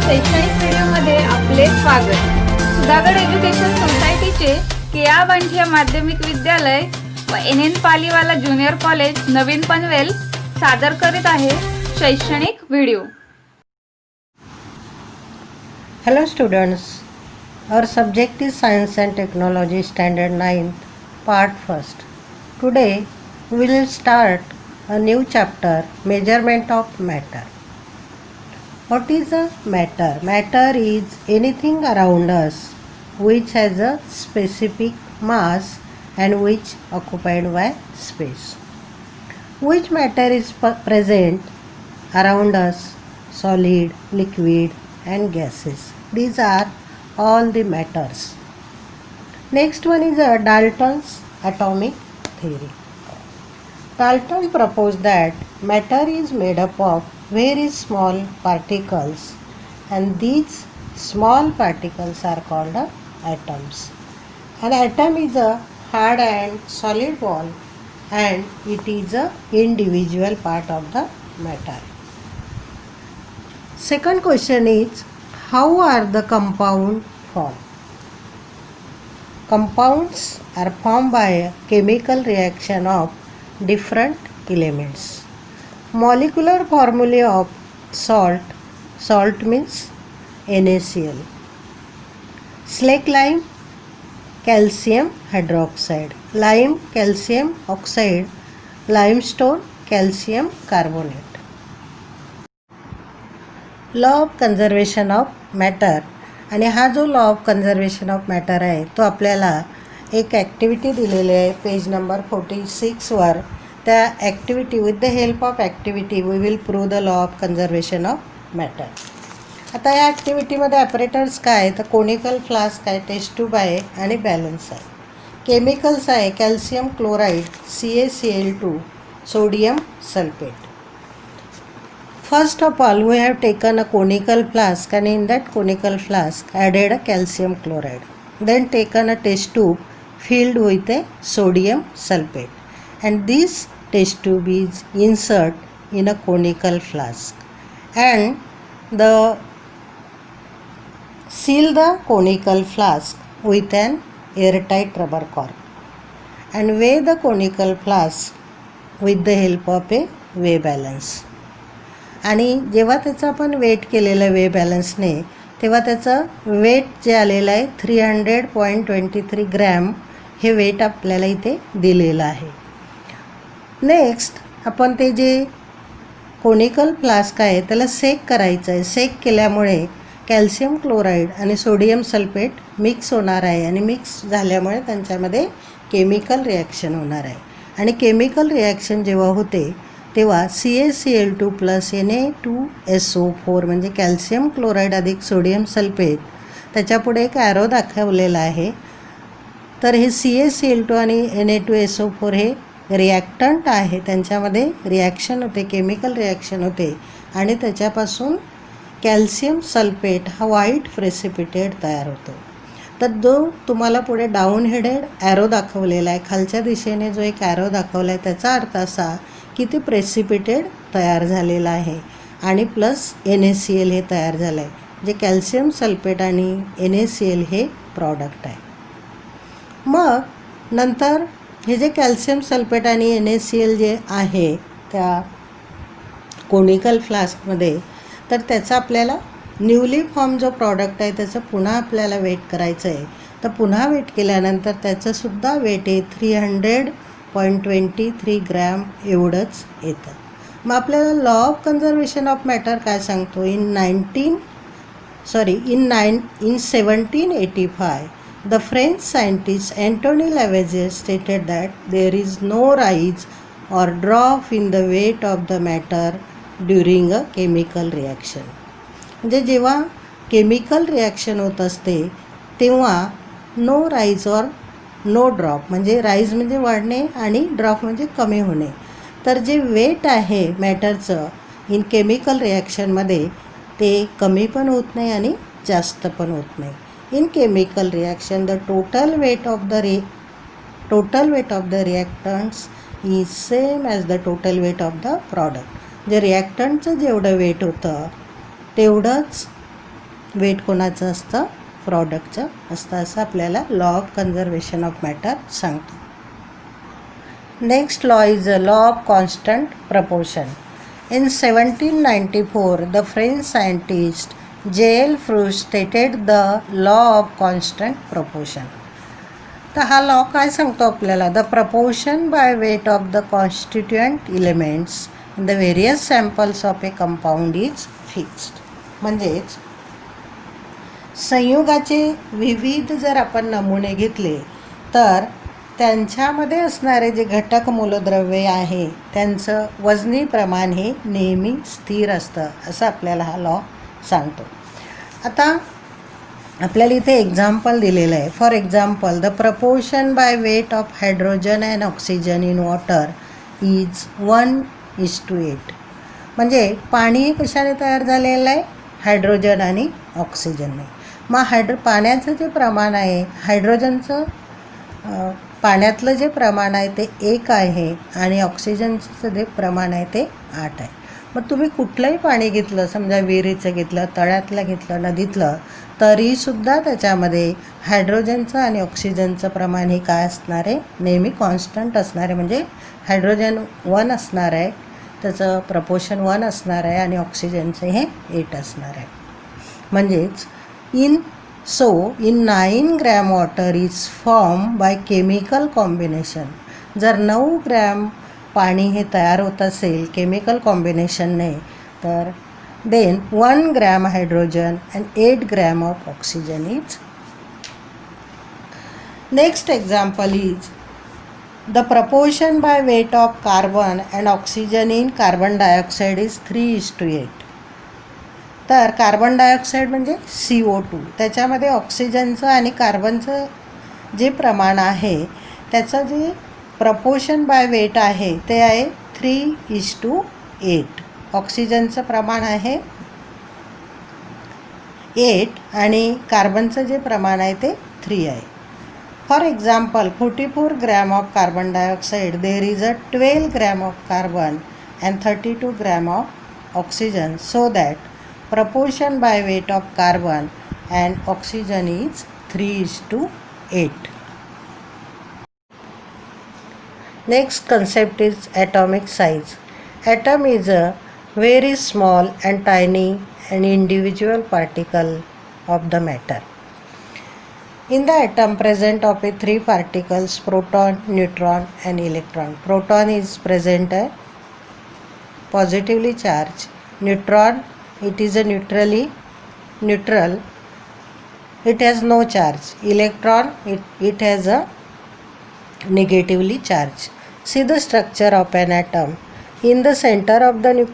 शैक्षणिक व्हिडिओमध्ये आपले स्वागत। सुधागड एज्युकेशन सोसायटीचे केआ बांठिया माध्यमिक विद्यालय व एन पालीवाला ज्युनियर कॉलेज नवीन पनवेल सादर करीत आहे शैक्षणिक video. Hello students, our subject is Science and Technology Standard 9th, Part 1st. Today we will start a new chapter, Measurement of Matter. What is a matter? Matter is anything around us which has a specific mass and which occupied by space. Which matter is present around us? Solid, liquid and gases. These are all the matters. Next one is Dalton's atomic theory. Dalton proposed that matter is made up of very small particles and these small particles are called atoms. An atom is a hard and solid ball and it is a individual part of the matter. Second question is, how are the compounds formed? Compounds are formed by a chemical reaction of different elements. Molecular formulae of salt means NaCl. Slag lime, calcium hydroxide. Lime, calcium oxide. Limestone, calcium carbonate. Law of conservation of matter. आणि हा जो law of conservation of matter आहे तो आपल्याला एक activity दिलेली आहे page number 46वर. त्या activity with the help of activity we will prove the law of conservation of matter. आता या ॲक्टिव्हिटीमध्ये ऑपरेटर्स काय आहे तर कोनिकल फ्लास्क आहे, टेस्ट ट्यूब आहे आणि बॅलन्स आहे. केमिकल्स आहे calcium chloride, CaCl2, sodium sulphate. First of all, we have taken a conical flask and in that conical flask added a calcium chloride. Then taken a test tube filled with a sodium sulfate. And this test tube is insert in a conical flask. And seal the conical flask with an airtight rubber cork. And weigh the conical flask with the help of a weigh balance. आणि जेव्हा त्याचं आपण weight केलेलं वे बॅलन्सने तेव्हा त्याचं weight जे आलेलं आहे 300.23 ग्रॅम हे वेट आपल्याला इथे दिलेलं आहे. नेक्स्ट आपण ते जे कोनिकल फ्लास्क आहे त्याला सेक करायचं आहे. सेक केल्यामुळे कॅल्शियम क्लोराईड आणि सोडियम सल्फेट मिक्स होणार आहे आणि मिक्स झाल्यामुळे त्यांच्यामध्ये केमिकल रिॲक्शन होणार आहे. आणि केमिकल रिॲक्शन जेव्हा होते तेव्हा CaCl2 प्लस Na2SO4 म्हणजे कॅल्शियम क्लोराईड अधिक सोडियम सल्फेट त्याच्यापुढे एक ॲरो दाखवलेला आहे. तर हे CaCl2 आणि Na2SO4 हे रिॲक्टंट आहे, त्यांच्यामध्ये रिॲक्शन होते, केमिकल रिॲक्शन होते आणि त्याच्यापासून कॅल्शियम सल्फेट हा व्हाईट प्रेसिपिटेट तयार होतो. तर जो तुम्हाला पुढे डाऊन हेडेड ॲरो दाखवलेला आहे, खालच्या दिशेने जो एक ॲरो दाखवला आहे त्याचा अर्थ असा की ते प्रेसिपिटेड तयार झालेलं आहे आणि प्लस NaCl हे तयार झालं आहे जे कॅल्शियम सल्फेट आणि NaCl हे प्रॉडक्ट आहे. मग नंतर हे जे कॅल्शियम सल्फेट आणि NaCl जे आहे त्या कोनिकल फ्लास्कमध्ये तर त्याचा आपल्याला न्यूली फॉर्म जो प्रॉडक्ट आहे त्याचं पुन्हा आपल्याला वेट करायचं आहे. तर पुन्हा वेट केल्यानंतर त्याचंसुद्धा वेट आहे 300.23 ग्रॅम एवढंच येतं. मग आपल्याला law of conservation of matter काय सांगतो in 1785 the French scientist Antoine Lavoisier stated that there is no rise or drop in the weight of the matter during a chemical reaction. म्हणजे जेव्हा chemical reaction होत असते तेव्हा no rise or no drop म्हणजे rise म्हणजे वाढणे आणि drop म्हणजे कमी होणे. तर जे वेट आहे मॅटरचं इन केमिकल रिॲक्शनमध्ये ते कमी पण होत नाही आणि जास्त पण होत नाही. In chemical reaction the total weight of the reactants is same as the total weight of the product. जे रिॲक्टंटचं जेवढं वेट होतं तेवढंच वेट कोणाचं असतं? प्रॉडक्टचं असतं असं आपल्याला law of conservation of matter सांगतो. Next law is a law of constant proportion. In 1794, the French scientist J.L. Frucht stated the law of constant proportion. तर हा लॉ काय सांगतो आपल्याला? The proportion by weight of the constituent elements in the various samples of a compound is fixed. म्हणजेच संयुगाचे विविध जर आपण नमुने घेतले तर त्यांच्यामध्ये असणारे जे घटक मूलद्रव्ये आहे त्यांचं वजनी प्रमाण हे नेहमी स्थिर असतं असं आपल्याला हा लॉ सांगतो. आता आपल्याला इथे एक्झाम्पल दिलेलं आहे. For example, the proportion by weight of hydrogen and oxygen in water is 1:8. म्हणजे पाणी कशाने तयार झालेलं आहे? हायड्रोजन आणि ऑक्सिजनने. मग पाण्याचं जे प्रमाण आहे, हायड्रोजनचं पाण्यातलं जे प्रमाण आहे ते 1 आहे आणि ऑक्सिजनचं जे प्रमाण आहे ते 8 आहे. मग तुम्ही कुठलंही पाणी घेतलं, समजा विहिरीचं घेतलं, तळ्यातलं घेतलं, नदीतलं, तरीसुद्धा त्याच्यामध्ये हायड्रोजनचं आणि ऑक्सिजनचं प्रमाण हे काय असणार आहे? नेहमी कॉन्स्टंट असणार आहे. म्हणजे हायड्रोजन 1 असणार आहे, त्याचं प्रपोर्शन 1 असणार आहे आणि ऑक्सिजनचं हे 8 असणार आहे. म्हणजेच in 9 gram water is form by chemical combination. जर 9 ग्रॅम पाणी हे तयार होत असेल केमिकल कॉम्बिनेशनने, तर then 1 gram hydrogen and 8 gram of oxygen is. Next example is the proportion by weight of carbon and oxygen in carbon dioxide is 3:8. तर carbon dioxide म्हणजे CO2, त्याच्यामध्ये ऑक्सिजनचं आणि कार्बनचं जे प्रमाण आहे त्याचं जे प्रपोर्शन बाय वेट आहे ते आहे 3:8. ऑक्सिजनचं प्रमाण आहे 8 आणि कार्बनचं जे प्रमाण आहे ते 3 आहे. For example, 44 gram of carbon dioxide there is a 12 gram of carbon and 32 gram of oxygen, so that proportion by weight of carbon and oxygen is 3:8. Next concept is atomic size. Atom is a very small and tiny and individual particle of the matter. In the atom present of a 3 particles, proton, neutron and electron. Proton is present positively charged. Neutron, it is a neutral, it has no charge. Electron, it has a negatively charged. See the structure of an atom. In the center of the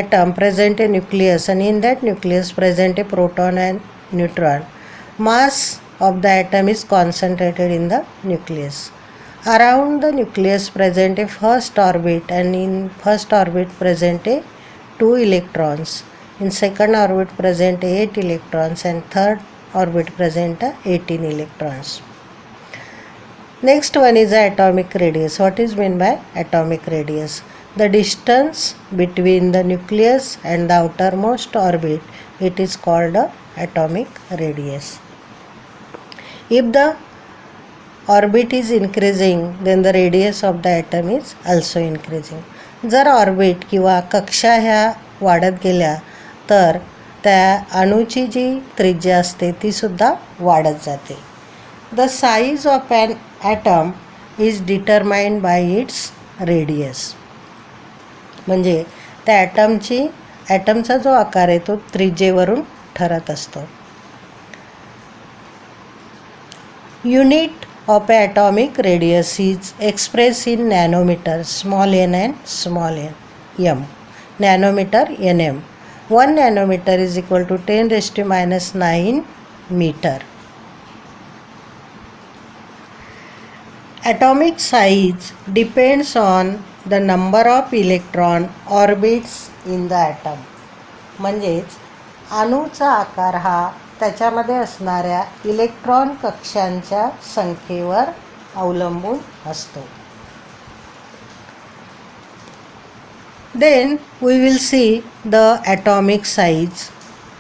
atom present a nucleus, and in that nucleus present a proton and neutron. Mass of the atom is concentrated in the nucleus. Around the nucleus present a first orbit, and in first orbit present a 2 electrons. In second orbit present 8 electrons and third orbit present 18 electrons. Next one is atomic radius. What is meant by atomic radius? The distance between the nucleus and the outermost orbit, it is called atomic radius. If the orbit is increasing, then the radius of the atom is also increasing. जर orbit किंवा कक्षा ह्या वाढत गेल्या तर त्या अणूची जी त्रिज्या असते ती सुद्धा वाढत जाते. The size of an atom is determined by its radius. म्हणजे त्या ॲटमचा जो आकार आहे तो त्रिज्येवरून ठरत असतो. Unit of atomic radius is expressed in nanometer, small n and small m. Nanometer, nm. 1 nanometer is equal to 10⁻⁹ meter. Atomic size depends on the number of electron orbits in the atom. म्हणजेच अणूचा आकार हा त्याच्यामध्ये असणाऱ्या electron कक्षांच्या संख्येवर अवलंबून असतो. Then we will see the atomic size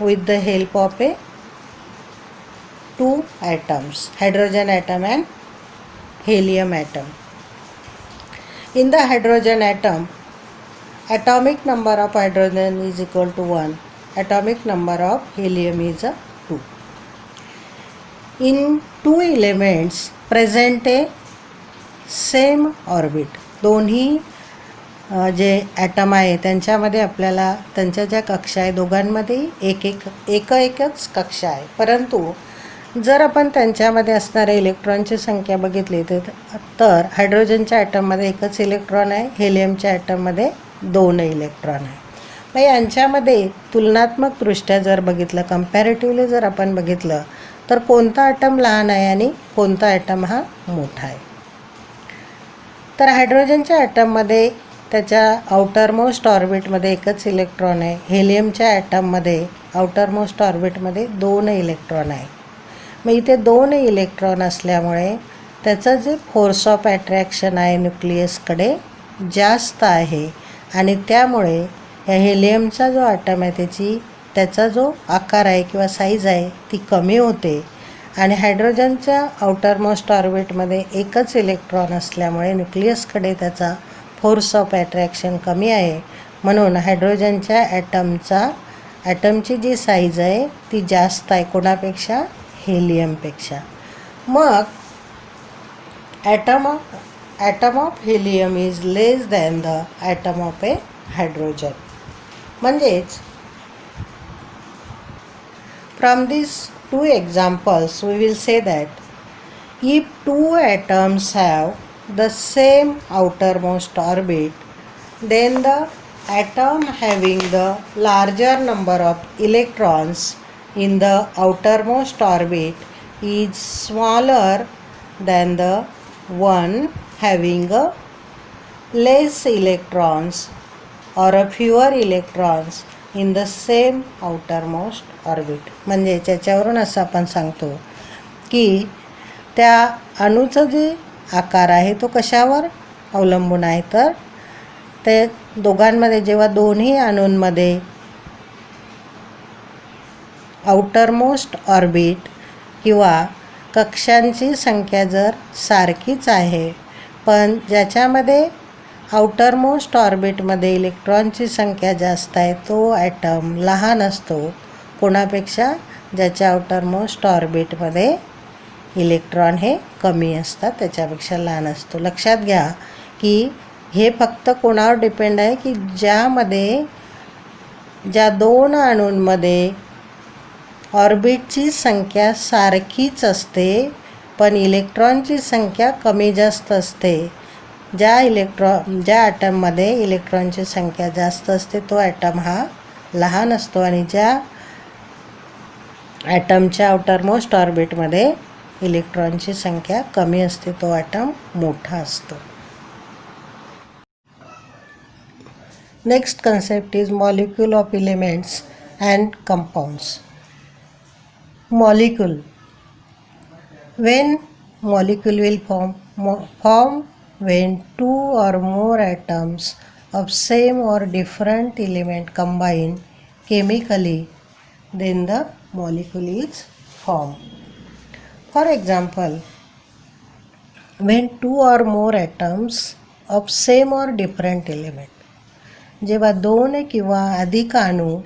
with the help of a two atoms, hydrogen atom and helium atom. In the hydrogen atom, atomic number of hydrogen is equal to 1, atomic number of helium is 2. In two elements present a same orbit, दोन्ही जे item आहे त्यांच्यामध्ये आपल्याला त्यांच्या ज्या कक्षा आहे दोघांमध्ये एकच कक्षा आहे, परंतु जर आपण त्यांच्यामध्ये असणाऱ्या इलेक्ट्रॉनची संख्या बघितली तर हायड्रोजनच्या ॲटममध्ये एकच इलेक्ट्रॉन आहे, हेलियमच्या ॲटममध्ये 2 इलेक्ट्रॉन आहे. मग यांच्यामध्ये तुलनात्मकदृष्ट्या जर बघितलं, कम्पॅरेटिव्हली जर आपण बघितलं तर कोणता ॲटम लहान आहे आणि कोणता ॲटम हा मोठा आहे. तर हायड्रोजनच्या ॲटममध्ये त्याच्या आउटरमोस्ट ऑर्बिटमध्ये एकच इलेक्ट्रॉन आहे, हेलियमच्या ॲटममध्ये आउटरमोस्ट ऑर्बिटमध्ये 2 इलेक्ट्रॉन आहे. मग इथे 2 इलेक्ट्रॉन असल्यामुळे त्याचं जे फोर्स ऑफ ॲट्रॅक्शन आहे न्यूक्लियसकडे जास्त आहे आणि त्यामुळे या हेलियमचा जो ॲटम आहे त्याचा जो आकार आहे किंवा साईज आहे ती कमी होते आणि हायड्रोजनच्या आउटरमोस्ट ऑर्बिटमध्ये एकच इलेक्ट्रॉन असल्यामुळे न्यूक्लियसकडे त्याचा फोर्स ऑफ ॲट्रॅक्शन कमी आहे, म्हणून हायड्रोजनच्या ॲटमची जी साईज आहे ती जास्त आहे कोणापेक्षा, हेलियमपेक्षा. मग atom of helium is less than the atom of a hydrogen. म्हणजेच from these two examples we will say that if two atoms have the same outermost orbit, then the atom having the larger number of electrons in the outermost orbit is smaller than the one having a less electrons or a fewer electrons in the same outermost orbit. म्हणजे त्याच्यावरून असं आपण सांगतो की त्या अणूचं जे आकार आहे तो कशावर अवलंबून आहे, तर ते दोघांमध्ये जेव्हा दोन्ही अणूंमध्ये आउटरमोस्ट ऑर्बिट किंवा कक्षांची संख्या जर सारखीच आहे पण ज्याच्यामध्ये आउटरमोस्ट ऑर्बिटमध्ये इलेक्ट्रॉनची संख्या जास्त आहे तो ॲटम लहान असतो कोणापेक्षा, ज्याच्या आउटरमोस्ट ऑर्बिटमध्ये इलेक्ट्रॉन हे कमी असतात त्याच्यापेक्षा लहान असतो. लक्षात घ्या की हे फक्त कोणावर डिपेंड आहे की ज्या 2 अणूंमध्ये ऑर्बिटची संख्या सारखीच असते पण इलेक्ट्रॉनची संख्या कमी जास्त असते. ज्या ॲटममध्ये इलेक्ट्रॉनची संख्या जास्त असते तो ॲटम हा लहान असतो आणि ज्या ॲटमच्या आउटरमोस्ट ऑर्बिटमध्ये इलेक्ट्रॉनची संख्या कमी असते तो ॲटम मोठा असतो. Next concept is molecule of elements and compounds. Molecule, when molecule will form when 2 or more atoms of same or different element combine chemically, then the molecule is formed. For example, when 2 or more atoms of same or different element, जेव्हा 2 किंवा अधिक अणू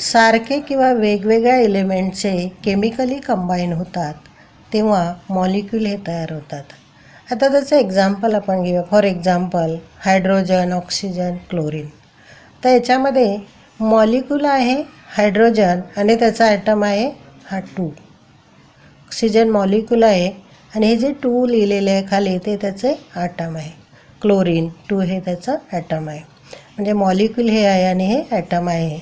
सारखे किंवा वेगवेगळ्या एलिमेंटचे chemically combine होतात तेव्हा molecule हे तयार होतात. आता त्याचं एक्झाम्पल आपण घेऊया. For example hydrogen, oxygen, chlorine. तर याच्यामध्ये मॉलिक्यूल आहे हायड्रोजन आणि त्याचा ॲटम आहे हा 2. ऑक्सिजन मॉलिक्यूल आहे आणि हे जे 2 लिहिलेले आहे खाली ते त्याचे ॲटम आहे. क्लोरीन 2 हे त्याचं ॲटम आहे. म्हणजे मॉलिक्यूल हे आहे आणि हे ॲटम आहे.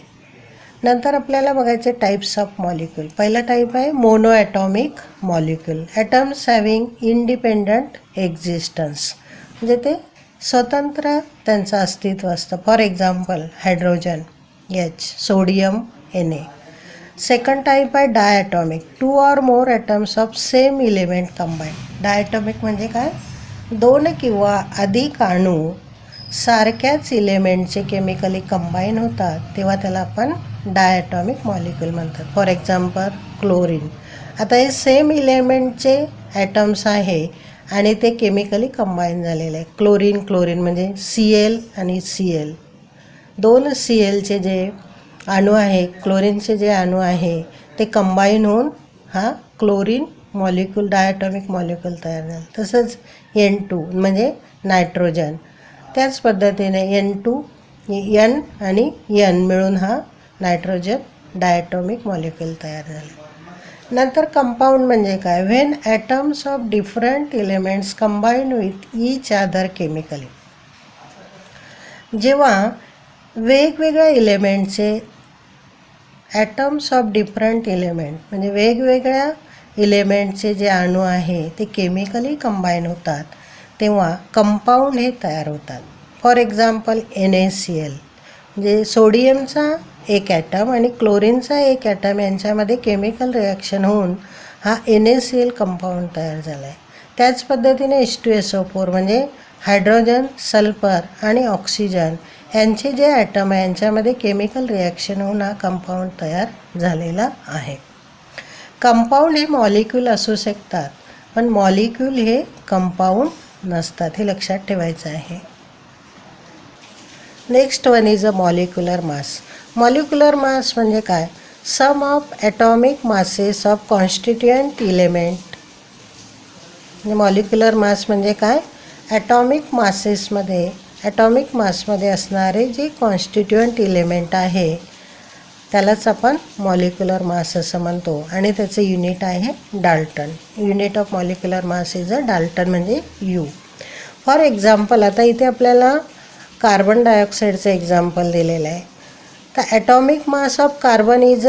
नंतर आपल्याला बघायचे टाईप्स ऑफ मॉलिक्यूल. पहिला टाईप आहे mono atomic molecule. Atoms having independent existence, म्हणजे ते स्वतंत्र त्यांचं अस्तित्व असतं. For example hydrogen H, sodium Na. Second type आहे diatomic. 2 or more atoms of same element combine. Diatomic म्हणजे काय, 2 किंवा अधिक अणू सारख्याच इलेमेंटचे केमिकली कंबाईन होतात तेव्हा त्याला आपण डायॲटॉमिक मॉलिक्यूल म्हणतात. For example chlorine. आता हे सेम इलेमेंटचे ॲटम्स आहे आणि ते केमिकली कंबाईन झालेले आहे. क्लोरीन म्हणजे Cl आणि Cl. दोन Clचे जे अणू आहे, क्लोरीनचे जे अणू आहे ते कंबाईन होऊन हा क्लोरीन मॉलिक्यूल डायॲटॉमिक मॉलिक्यूल तयार झाला. तसंच N2 म्हणजे नायट्रोजन. त्याच पद्धतीने N2 N आणि N मिळून हा नायट्रोजन डायॲटॉमिक मॉलिक्यूल तयार झाला. नंतर कंपाऊंड म्हणजे काय? When atoms of different elements combine with each other chemically. जेव्हा वेगवेगळ्या एलिमेंटचे ॲटम्स ऑफ डिफरंट एलिमेंट म्हणजे वेगवेगळ्या एलिमेंटचे जे अणू आहे ते केमिकली कंबाईन होतात तेव्हा कंपाऊंड हे तयार होतात. फॉर एक्झाम्पल NaCl म्हणजे सोडियमचा एक ॲटम आणि क्लोरीनचा एक ॲटम यांच्यामध्ये केमिकल रिॲक्शन होऊन हा NaCl कंपाऊंड तयार झाला आहे. त्याच पद्धतीने H2SO4 म्हणजे हायड्रोजन, सल्फर आणि ऑक्सिजन यांचे जे ॲटम आहे यांच्यामध्ये केमिकल रिॲक्शन होऊन हा कंपाऊंड तयार झालेला आहे. कंपाऊंड हे मॉलिक्यूल असू शकतात पण मॉलिक्यूल हे कंपाऊंड नसतात, हे लक्षात ठेवायचं आहे. Next one is a molecular mass. Molecular mass म्हणजे काय? Sum of atomic masses of constituent element. म्हणजे मॉलिक्युलर मास म्हणजे काय? ॲटॉमिक मासमध्ये असणारे जे कॉन्स्टिट्युएंट इलेमेंट आहे त्यालाच आपण मॉलिक्युलर मास असं म्हणतो आणि त्याचं युनिट आहे Dalton. Unit of molecular mass is a Dalton म्हणजे U. फॉर एक्झाम्पल आता इथे आपल्याला कार्बन डायऑक्साईडचं एक्झाम्पल दिलेलं आहे. तर atomic mass of carbon is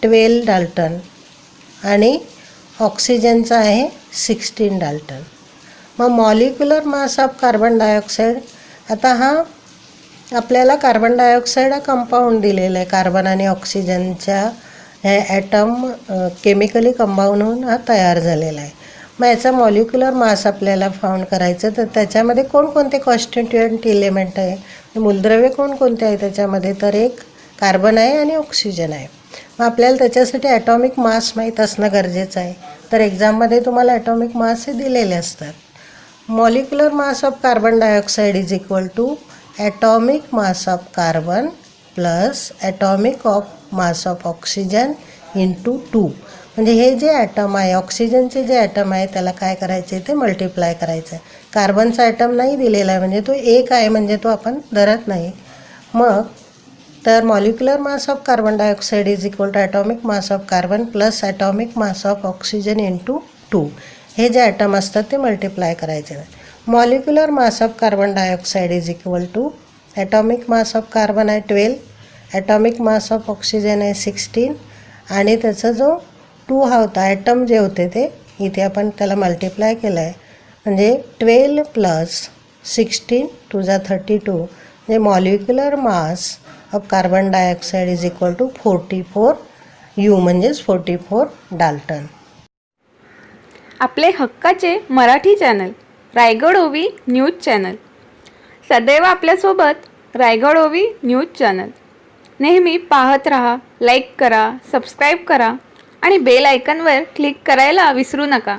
12 Dalton आणि ऑक्सिजनचा आहे 16 डाल्टन. मग molecular mass of carbon dioxide, आता हा आपल्याला कार्बन डायऑक्साईड हा कंपाऊंड दिलेला आहे. कार्बन आणि ऑक्सिजनच्या हे ॲटम केमिकली कंपाऊंड होऊन हा तयार झालेला आहे. मग याचा मॉलिक्युलर मास आपल्याला फाउंड करायचं तर त्याच्यामध्ये कोणकोणते कॉन्स्टिट्युएंट इलेमेंट आहे, मूलद्रव्य कोणकोणते आहे त्याच्यामध्ये? तर एक कार्बन आहे आणि ऑक्सिजन आहे. मग आपल्याला त्याच्यासाठी ॲटॉमिक मास माहीत असणं गरजेचं आहे. तर एक्झाममध्ये तुम्हाला ॲटॉमिक मास हे दिलेले असतात. Molecular mass of carbon dioxide is equal to atomic mass of carbon plus atomic mass of oxygen into 2. म्हणजे हे जे ॲटम आहे, ऑक्सिजनचे जे ॲटम आहे त्याला काय करायचे ते मल्टिप्लाय करायचं आहे. कार्बनचा ॲटम नाही दिलेला आहे म्हणजे तो एक आहे म्हणजे तो आपण धरत नाही. मग तर molecular mass of carbon dioxide is equal to atomic mass of carbon plus atomic mass of oxygen into 2. हे जे ॲटम असतात ते मल्टिप्लाय करायचे. Molecular mass of carbon dioxide is equal to atomic mass of carbon आहे 12, atomic mass of oxygen आहे 16 आणि त्याचा जो 2 हा होता ॲटम जे होते ते इथे आपण त्याला मल्टिप्लाय केलं आहे म्हणजे 12 प्लस 16 टू जा 32 म्हणजे molecular mass of carbon dioxide is equal to 44 U म्हणजेच 44 डाल्टन. आपले हक्काचे मराठी चॅनल रायगड ओवी न्यूज चॅनल, सदैव आपल्यासोबत रायगड ओवी न्यूज चॅनल. नेहमी पाहत राहा, लाईक करा, सबस्क्राईब करा आणि बेल आयकॉनवर क्लिक करायला विसरू नका.